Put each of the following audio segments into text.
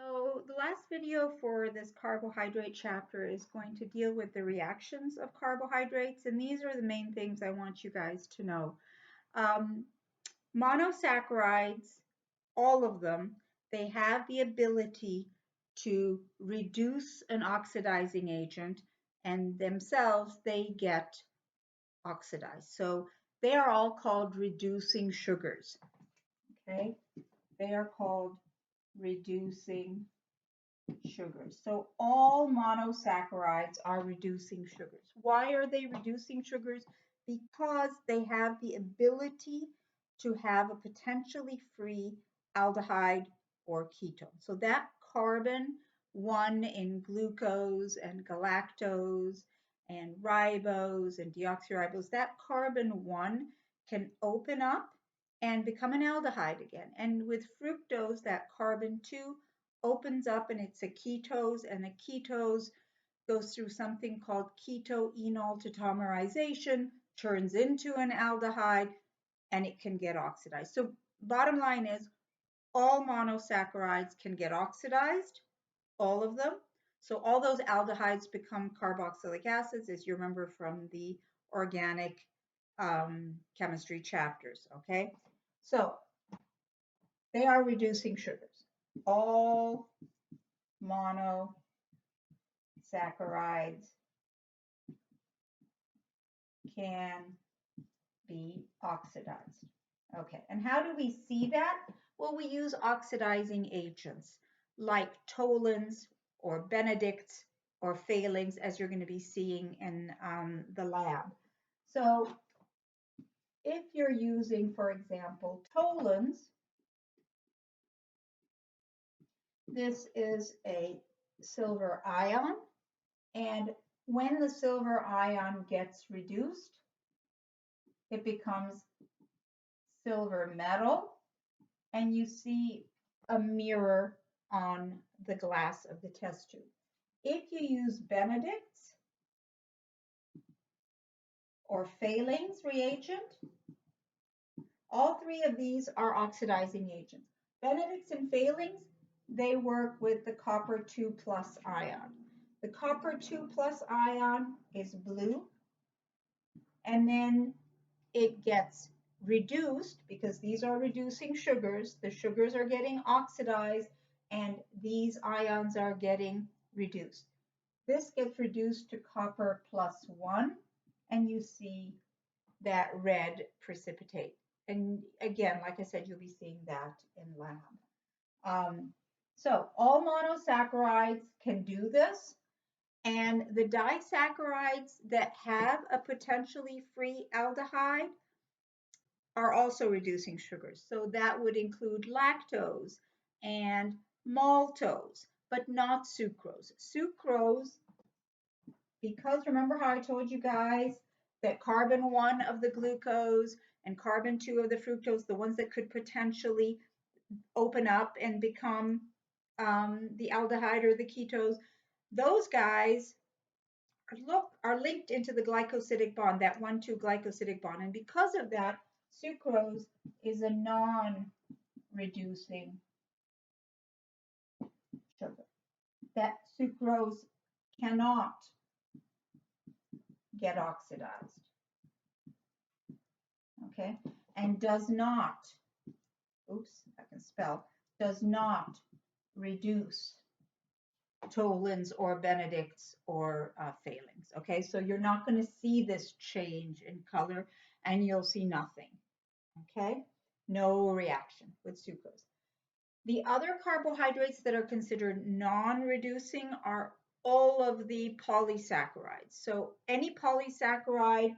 So the last video for this carbohydrate chapter is going to deal with the reactions of carbohydrates, and these are the main things I want you guys to know. Um, Monosaccharides, all of them, they have the ability to reduce an oxidizing agent, and themselves they get oxidized. So they are all called reducing sugars. Okay, they are called reducing sugars. So all monosaccharides are reducing sugars. Why are they reducing sugars? Because they have the ability to have a potentially free aldehyde or ketone. So that carbon one in glucose and galactose and ribose and deoxyribose, that carbon one can open up and become an aldehyde again. And with fructose, that carbon two opens up and it's a ketose, and the ketose goes through something called ketoenol tautomerization, turns into an aldehyde, and it can get oxidized. So bottom line is all monosaccharides can get oxidized, all of them. So all those aldehydes become carboxylic acids, as you remember from the organic chemistry chapters, okay? So they are reducing sugars. All monosaccharides can be oxidized. Okay, and how do we see that? Well, we use oxidizing agents like toluenes or benedicts or phthalings, as you're going to be seeing in the lab. So if you're using, for example, toluenes, this is a silver ion, and when the silver ion gets reduced, it becomes silver metal, and you see a mirror on the glass of the test tube. If you use benedicts or phthalings reagent, all three of these are oxidizing agents. Benedicts and phthalings, they work with the copper 2+ ion. The copper 2+ ion is blue, and then it gets reduced because these are reducing sugars. The sugars are getting oxidized and these ions are getting reduced. This gets reduced to copper +1, and you see that red precipitate. And again, like I said, you'll be seeing that in lab. So all monosaccharides can do this. And the disaccharides that have a potentially free aldehyde are also reducing sugars. So that would include lactose and maltose, but not sucrose. Sucrose, because remember how I told you guys that carbon 1 of the glucose and carbon 2 of the fructose, the ones that could potentially open up and become the aldehyde or the ketose, those guys are linked into the glycosidic bond, that 1,2 glycosidic bond. And because of that, sucrose is a non-reducing sugar. That sucrose cannot get oxidized, okay? And does not, oops, I can spell, does not reduce toluenes or benedicts or phthalings, okay? So you're not going to see this change in color, and you'll see nothing, okay? No reaction with sucrose. The other carbohydrates that are considered non-reducing are all of the polysaccharides. So any polysaccharide,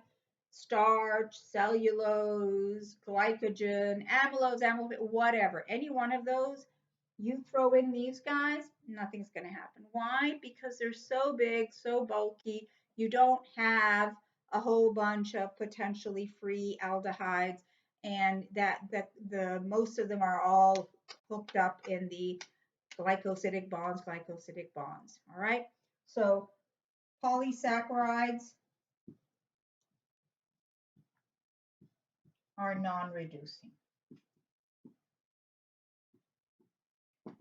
starch, cellulose, glycogen, amylose, whatever, any one of those, you throw in these guys, nothing's going to happen. Why? Because they're so big, so bulky, you don't have a whole bunch of potentially free aldehydes, and that the most of them are all hooked up in the glycosidic bonds. All right. So polysaccharides are non-reducing.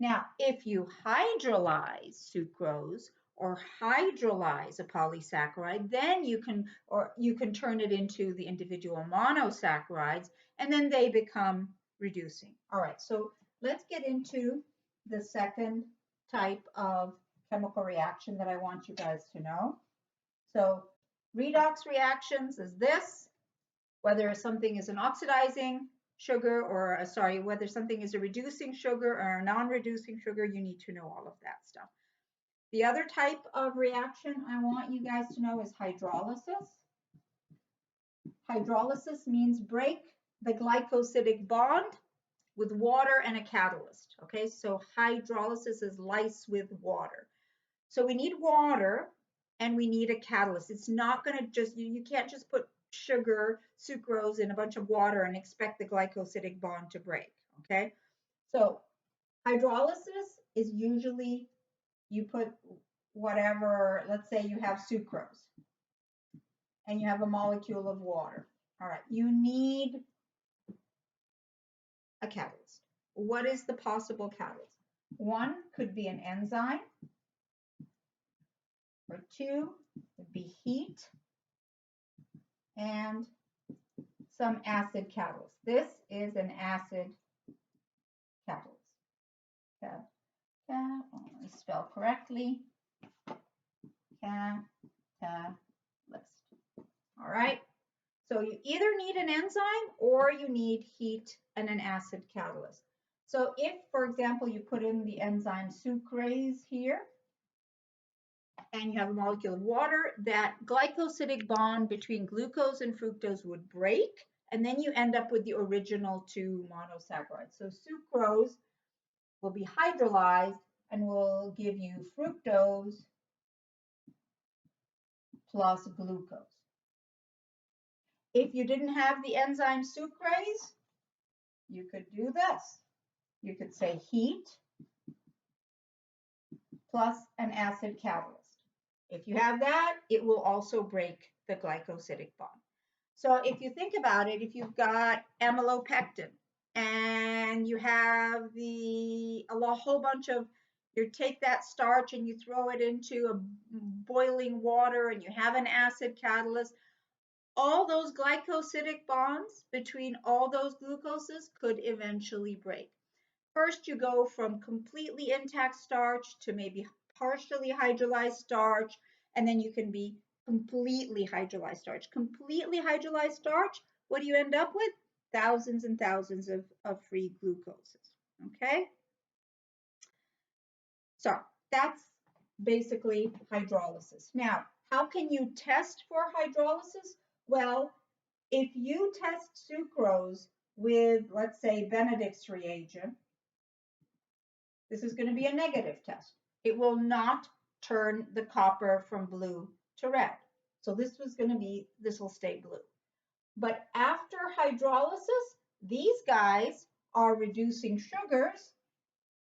Now, if you hydrolyze sucrose or hydrolyze a polysaccharide, then you can turn it into the individual monosaccharides, and then they become reducing. All right, so let's get into the second type of chemical reaction that I want you guys to know. So redox reactions is this, whether something is an oxidizing sugar or whether something is a reducing sugar or a non-reducing sugar, you need to know all of that stuff. The other type of reaction I want you guys to know is hydrolysis. Hydrolysis means break the glycosidic bond with water and a catalyst. Okay, so hydrolysis is lyse with water. So we need water and we need a catalyst. It's not going to just, you can't just put sugar, sucrose in a bunch of water and expect the glycosidic bond to break. Okay, so hydrolysis is usually you put whatever, let's say you have sucrose and you have a molecule of water. All right, you need a catalyst. What is the possible catalyst? One could be an enzyme, or two would be heat, and some acid catalyst. This is an acid catalyst. Let me spell correctly. Catalyst. All right. So you either need an enzyme or you need heat and an acid catalyst. So if, for example, you put in the enzyme sucrase here, and you have a molecule of water, that glycosidic bond between glucose and fructose would break, and then you end up with the original two monosaccharides. So sucrose will be hydrolyzed and will give you fructose plus glucose. If you didn't have the enzyme sucrase, you could do this. You could say heat plus an acid catalyst. If you have that, it will also break the glycosidic bond. So if you think about it, if you've got amylopectin and you have a whole bunch of, you take that starch and you throw it into a boiling water and you have an acid catalyst, all those glycosidic bonds between all those glucoses could eventually break. First, you go from completely intact starch to maybe partially hydrolyzed starch, and then you can be completely hydrolyzed starch. Completely hydrolyzed starch, what do you end up with? Thousands and thousands of free glucoses, okay? So that's basically hydrolysis. Now, how can you test for hydrolysis? Well, if you test sucrose with, let's say, Benedict's reagent, this is going to be a negative test. It will not turn the copper from blue to red. So this will stay blue. But after hydrolysis, these guys are reducing sugars.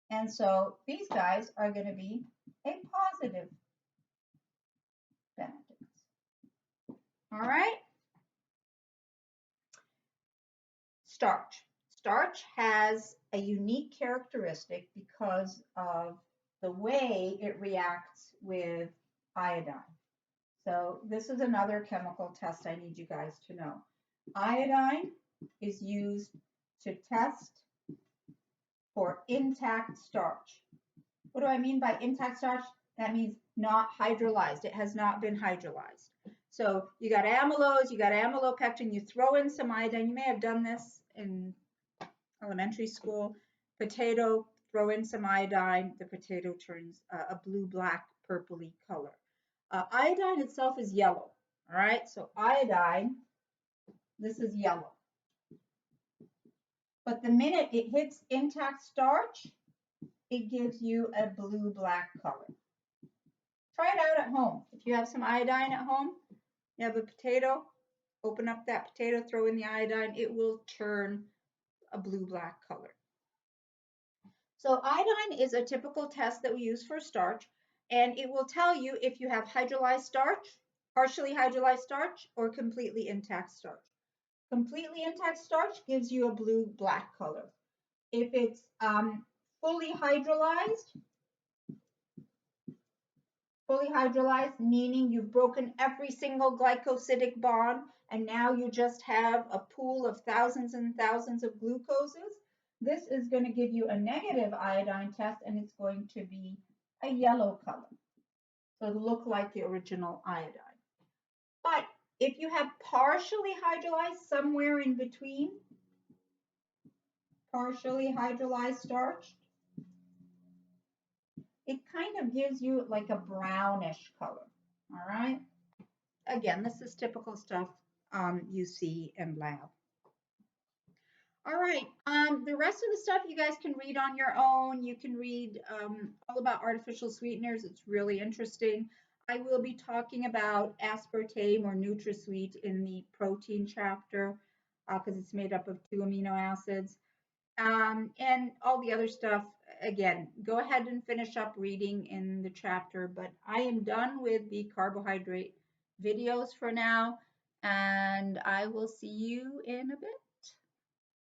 And so these guys are going to be a positive Benedict's. All right. Starch. Starch has a unique characteristic because of the way it reacts with iodine. So this is another chemical test I need you guys to know. Iodine is used to test for intact starch. What do I mean by intact starch? That means not hydrolyzed. It has not been hydrolyzed. So you got amylose, you got amylopectin, you throw in some iodine. You may have done this in elementary school. Potato, throw in some iodine. The potato turns a blue, black, purpley color. Iodine itself is yellow. All right, so iodine, this is yellow. But the minute it hits intact starch, it gives you a blue-black color. Try it out at home. If you have some iodine at home, you have a potato, open up that potato, throw in the iodine, it will turn a blue-black color. So iodine is a typical test that we use for starch, and it will tell you if you have hydrolyzed starch, partially hydrolyzed starch, or completely intact starch. Completely intact starch gives you a blue-black color. If it's Fully hydrolyzed. Fully hydrolyzed, meaning you've broken every single glycosidic bond, and now you just have a pool of thousands and thousands of glucoses. This is going to give you a negative iodine test, and it's going to be a yellow color. So it'll look like the original iodine. But if you have partially hydrolyzed, somewhere in between, partially hydrolyzed starch, it kind of gives you like a brownish color. All right. Again, this is typical stuff you see in lab. All right. The rest of the stuff you guys can read on your own. You can read all about artificial sweeteners. It's really interesting. I will be talking about aspartame or NutraSweet in the protein chapter because it's made up of 2 amino acids. And all the other stuff, again, go ahead and finish up reading in the chapter, but I am done with the carbohydrate videos for now, and I will see you in a bit.